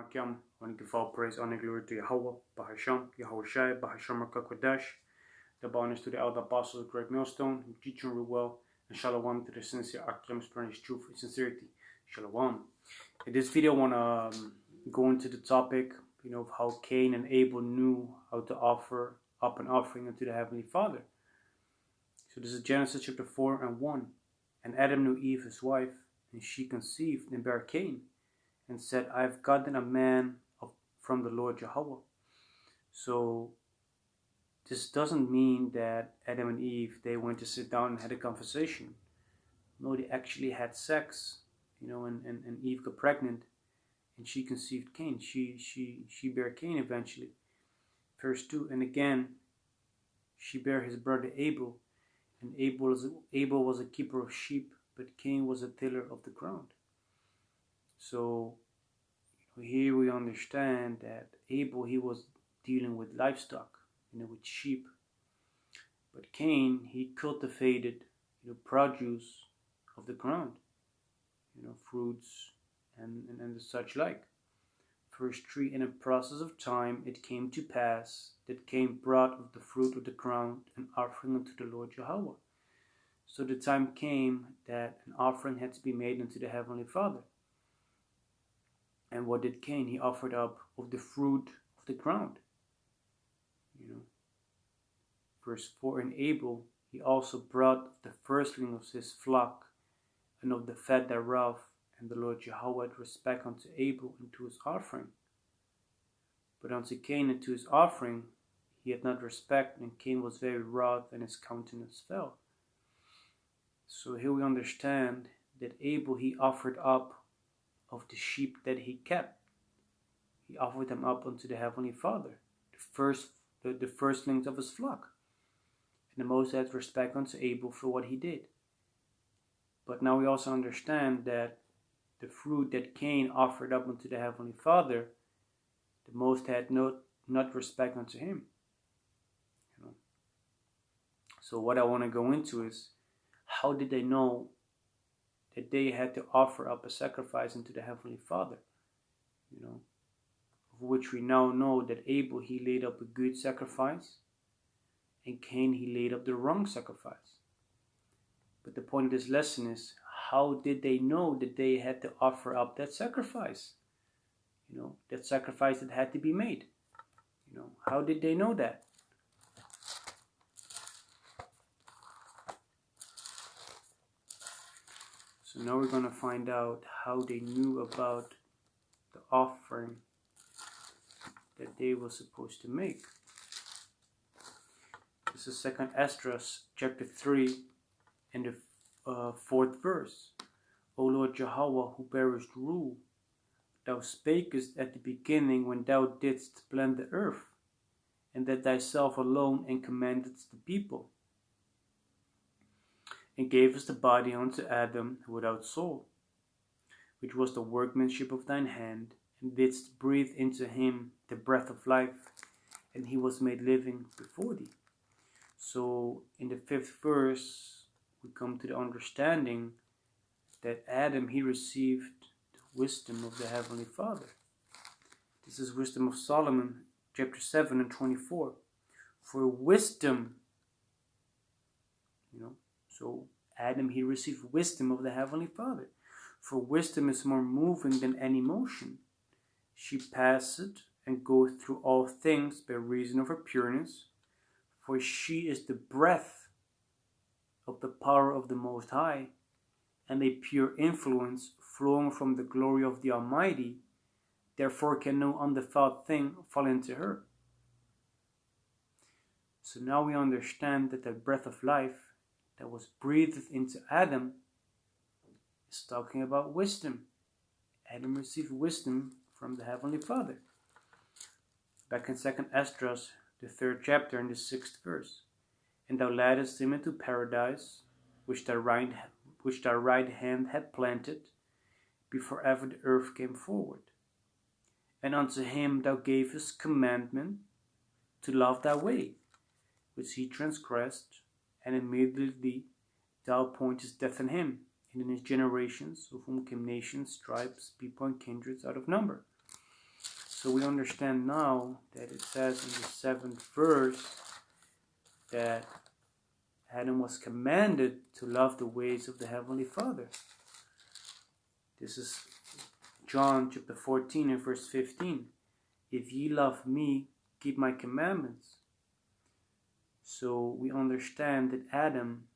Makyam. I want to give all praise, honor, glory to Yahawah, Bahasham, Yahawashi, Bahasham, Qadash. The bonus to the elder apostles, great Millstone, who teach and rule well, and Shalom to the sincere Akim, spreading truth and sincerity. Shalom. In this video, I want to go into the topic, of how Cain and Abel knew how to offer up an offering unto the Heavenly Father. So this is Genesis chapter 4 and 1. And Adam knew Eve his wife, and she conceived and bare Cain, and said, I have gotten a man from the Lord Yahawah. So this doesn't mean that Adam and Eve, they went to sit down and had a conversation. No, they actually had sex, and Eve got pregnant, and she conceived Cain. She bare Cain eventually. Verse 2, and again, she bare his brother Abel, and Abel was a keeper of sheep, but Cain was a tiller of the ground. So here we understand that Abel, he was dealing with livestock, with sheep. But Cain, he cultivated, produce of the ground, fruits and the such like. Verse 3, in a process of time it came to pass that Cain brought of the fruit of the ground an offering unto the Lord Yahawah. So the time came that an offering had to be made unto the Heavenly Father. And what did Cain? He offered up of the fruit of the ground. Verse 4, and Abel, he also brought of the firstling of his flock and of the fat thereof, and the Lord Yahawah had respect unto Abel and to his offering. But unto Cain and to his offering he had not respect, and Cain was very wroth, and his countenance fell. So here we understand that Abel, he offered up of the sheep that he kept. He offered them up unto the Heavenly Father, the firstlings of his flock. And the Most had respect unto Abel for what he did. But now we also understand that the fruit that Cain offered up unto the Heavenly Father, the Most had not respect unto him. So what I want to go into is, how did they know that they had to offer up a sacrifice unto the Heavenly Father? Of which we now know that Abel, he laid up a good sacrifice, and Cain, he laid up the wrong sacrifice. But the point of this lesson is, how did they know that they had to offer up that sacrifice? That sacrifice that had to be made. How did they know that? So now we're going to find out how they knew about the offering that they were supposed to make. This is 2 Esdras chapter 3 and the 4th verse. O Lord Yahawah, who bearest rule, thou spakest at the beginning when thou didst plant the earth, and that thyself alone and commandedst the people, and gavest the body unto Adam without soul, which was the workmanship of thine hand, and didst breathe into him the breath of life, and he was made living before thee. So in the 5th verse, we come to the understanding that Adam, he received the wisdom of the Heavenly Father. This is Wisdom of Solomon, chapter 7 and 24. For wisdom, so Adam, he received wisdom of the Heavenly Father. For wisdom is more moving than any motion. She passeth and goeth through all things by reason of her pureness. For she is the breath of the power of the Most High, and a pure influence flowing from the glory of the Almighty. Therefore can no undefiled thing fall into her. So now we understand that the breath of life that was breathed into Adam is talking about wisdom. Adam received wisdom from the Heavenly Father. Back in 2 Esdras, the 3rd chapter and the 6th verse. And thou leddest him into paradise, which thy right hand had planted, before ever the earth came forward. And unto him thou gavest commandment to love thy way, which he transgressed, and immediately thou appointest death in him, and in his generations, of whom came nations, tribes, people, and kindreds out of number. So we understand now that it says in the 7th verse that Adam was commanded to love the ways of the Heavenly Father. This is John chapter 14 and verse 15. If ye love me, keep my commandments. So we understand that Adam,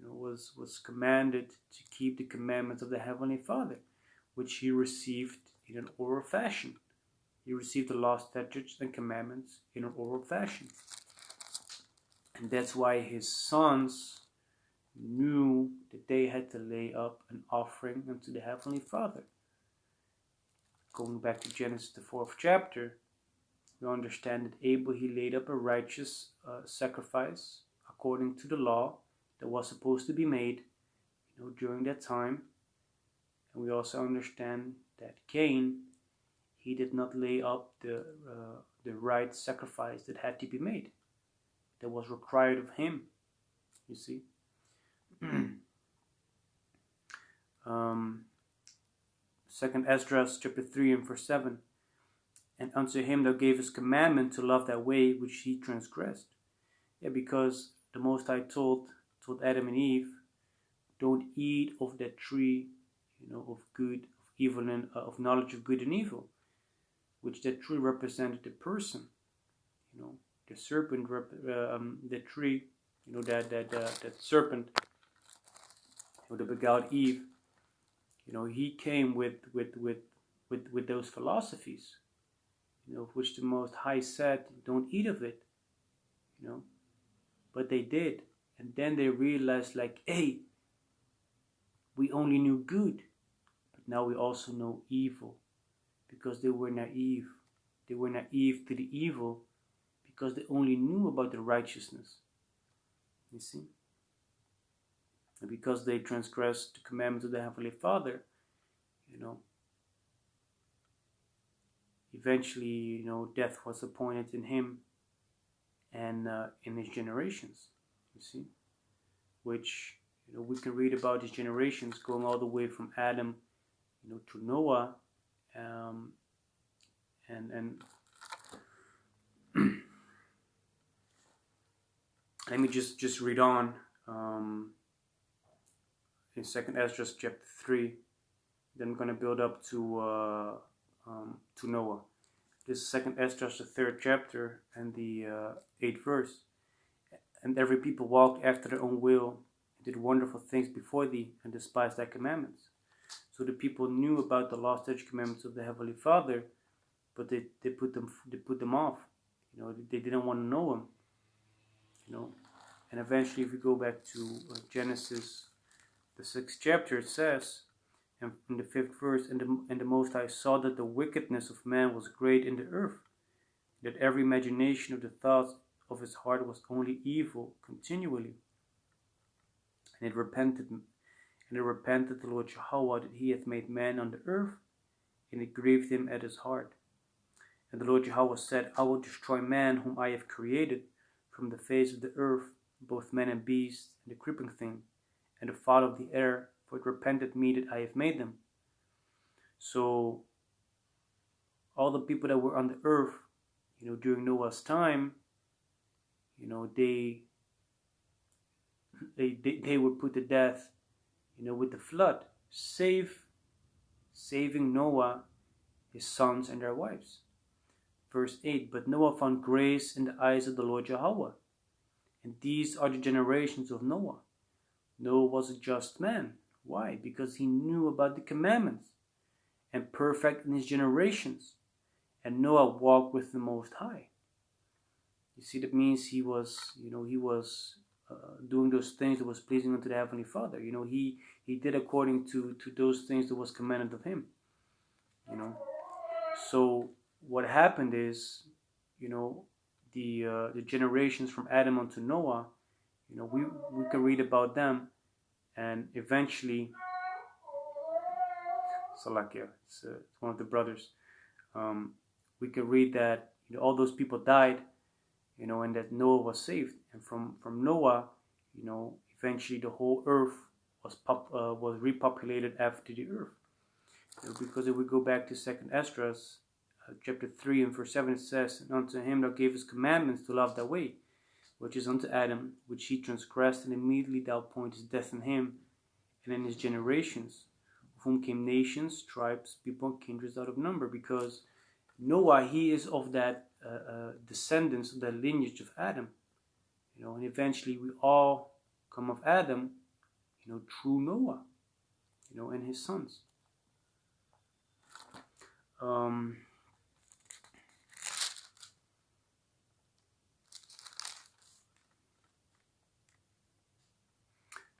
was commanded to keep the commandments of the Heavenly Father, which he received in an oral fashion. He received the law, statutes, and commandments in an oral fashion. And that's why his sons knew that they had to lay up an offering unto the Heavenly Father. Going back to Genesis, the 4th chapter, we understand that Abel, he laid up a righteous sacrifice according to the law that was supposed to be made during that time. And we also understand that Cain, he did not lay up the right sacrifice that had to be made, that was required of him. You see. Second Ezra chapter 3 and verse 7. And unto him thou gavest commandment to love that way which he transgressed. Yeah, because the Most High told Adam and Eve, don't eat of that tree, of good, of evil, and of knowledge of good and evil, which that tree represented the person. The serpent, the tree, that serpent, that beguiled Eve. He came with those philosophies, which the Most High said, don't eat of it, but they did. And then they realized, hey, we only knew good, but now we also know evil, because they were naive. They were naive to the evil because they only knew about the righteousness. You see? And because they transgressed the commandments of the Heavenly Father, eventually, death was appointed in him and in his generations. You see? Which, we can read about his generations going all the way from Adam, to Noah, and let me just read on in 2nd Ezra chapter 3. Then I'm going to build up to Noah. This is 2nd Ezra, the 3rd chapter and the 8th verse. And every people walked after their own will, and did wonderful things before thee, and despised thy commandments. So the people knew about the law, statutes, commandments of the Heavenly Father, but they put them off. They didn't want to know him. And eventually, if we go back to Genesis, the 6th chapter, it says, and in the 5th verse, and the Most High saw that the wickedness of man was great in the earth, that every imagination of the thoughts of his heart was only evil continually. And it repented the Lord Yahawah that he hath made man on the earth, and it grieved him at his heart. And the Lord Yahawah said, I will destroy man whom I have created from the face of the earth, both man and beast, and the creeping thing, and the fowl of the air, for it repented me that I have made them. So all the people that were on the earth, during Noah's time, they were put to death, with the flood, saving Noah, his sons, and their wives. Verse 8, but Noah found grace in the eyes of the Lord Yahawah. And these are the generations of Noah. Noah was a just man. Why? Because he knew about the commandments, and perfect in his generations. And Noah walked with the Most High. You see, that means he was doing those things that was pleasing unto the Heavenly Father. He did according to those things that was commanded of him. So what happened is, the generations from Adam unto Noah, we can read about them, and eventually, Salakia, it's one of the brothers. We can read that all those people died, and that Noah was saved, and from Noah, eventually the whole earth was repopulated after the earth. Because if we go back to 2nd Ezra, chapter 3 and verse 7 it says, "And unto him thou gavest commandments to love thy way, which is unto Adam, which he transgressed, and immediately thou appointest death in him, and in his generations, of whom came nations, tribes, people, and kindreds out of number." Because Noah, he is of that descendants of that lineage of Adam, and eventually we all come of Adam, through Noah, and his sons.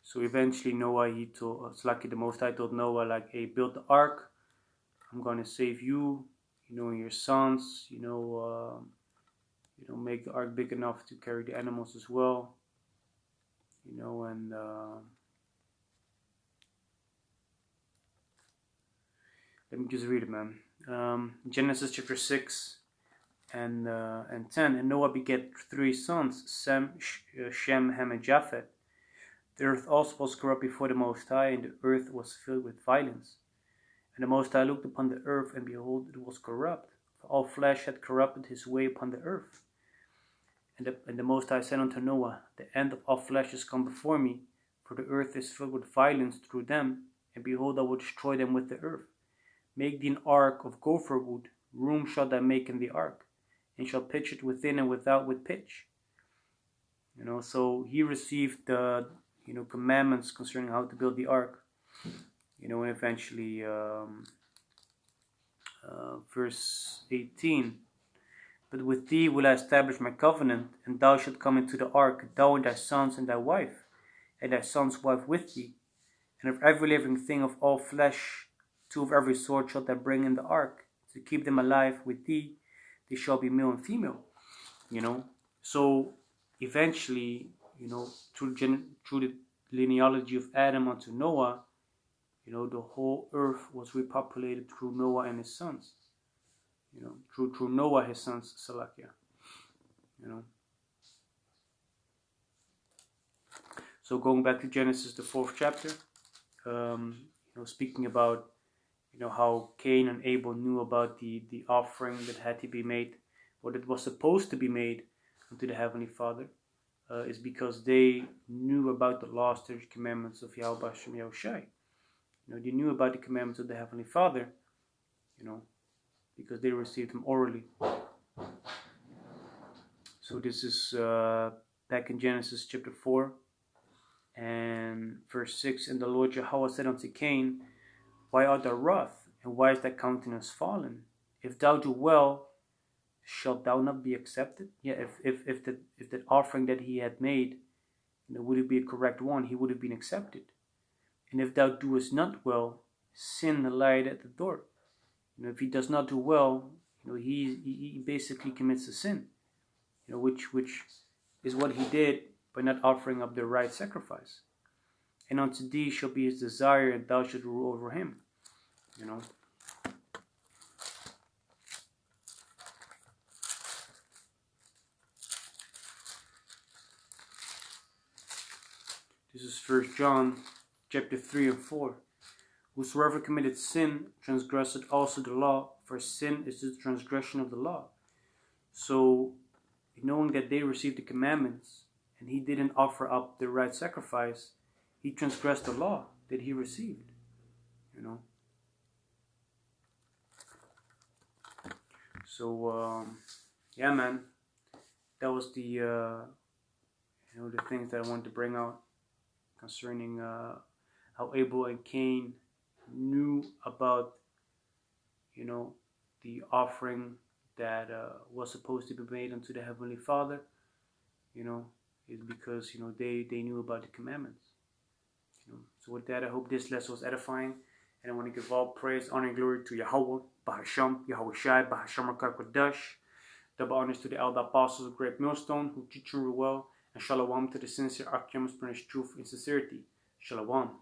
So eventually Noah, it's lucky the Most High told Noah, like, hey, build the ark. I'm going to save you, and your sons, make the ark big enough to carry the animals as well, and let me just read it, man. Genesis chapter 6 and 10. "And Noah begat 3 sons, Sem, Shem, Ham, and Japheth. The earth also was corrupt before the Most High, and the earth was filled with violence. And the Most High looked upon the earth, and behold, it was corrupt, for all flesh had corrupted his way upon the earth. And the Most High said unto Noah, The end of all flesh is come before me, for the earth is filled with violence through them, and behold, I will destroy them with the earth. Make thee an ark of gopher wood, room shalt thou make in the ark, and shalt pitch it within and without with pitch." So he received the commandments concerning how to build the ark, and eventually verse 18, "But with thee will I establish my covenant, and thou shalt come into the ark, thou and thy sons and thy wife, and thy son's wife with thee. And of every living thing of all flesh, 2 of every sort shalt thou bring in the ark, to keep them alive with thee. They shall be male and female." So eventually, through the linealogy of Adam unto Noah, the whole earth was repopulated through Noah and his sons. Through Noah, his sons, Salakia. So going back to Genesis, the 4th chapter, speaking about, how Cain and Abel knew about the offering that had to be made, or that was supposed to be made unto the Heavenly Father, is because they knew about the laws, the commandments of Yahawah, Bahasham, Yahawashi. They knew about the commandments of the Heavenly Father, because they received them orally. So this is back in Genesis chapter 4 and verse 6. "And the Lord Yahawah said unto Cain, Why art thou wroth, and why is thy countenance fallen? If thou do well, shalt thou not be accepted?" Yeah, if that offering that he had made, would it be a correct one, he would have been accepted. "And if thou doest not well, sin lieth at the door." If he does not do well, he basically commits a sin, which is what he did by not offering up the right sacrifice. "And unto thee shall be his desire, and thou shalt rule over him." This is 1 John chapter 3 and 4. "Whosoever committed sin transgressed also the law, for sin is the transgression of the law." So, knowing that they received the commandments, and he didn't offer up the right sacrifice, he transgressed the law that he received. So, yeah, man, that was the the things that I wanted to bring out concerning how Abel and Cain knew about the offering that was supposed to be made unto the Heavenly Father, is because they knew about the commandments. So with that, I hope this lesson was edifying, and I want to give all praise, honor, and glory to Yahawah, Bahasham, Yahawashi, Bahasham, Qadash. Double honors to the elder apostles of great Millstone who teach and rule well, and shalom to the sincere Archaeans, furnish truth and sincerity. Shalom.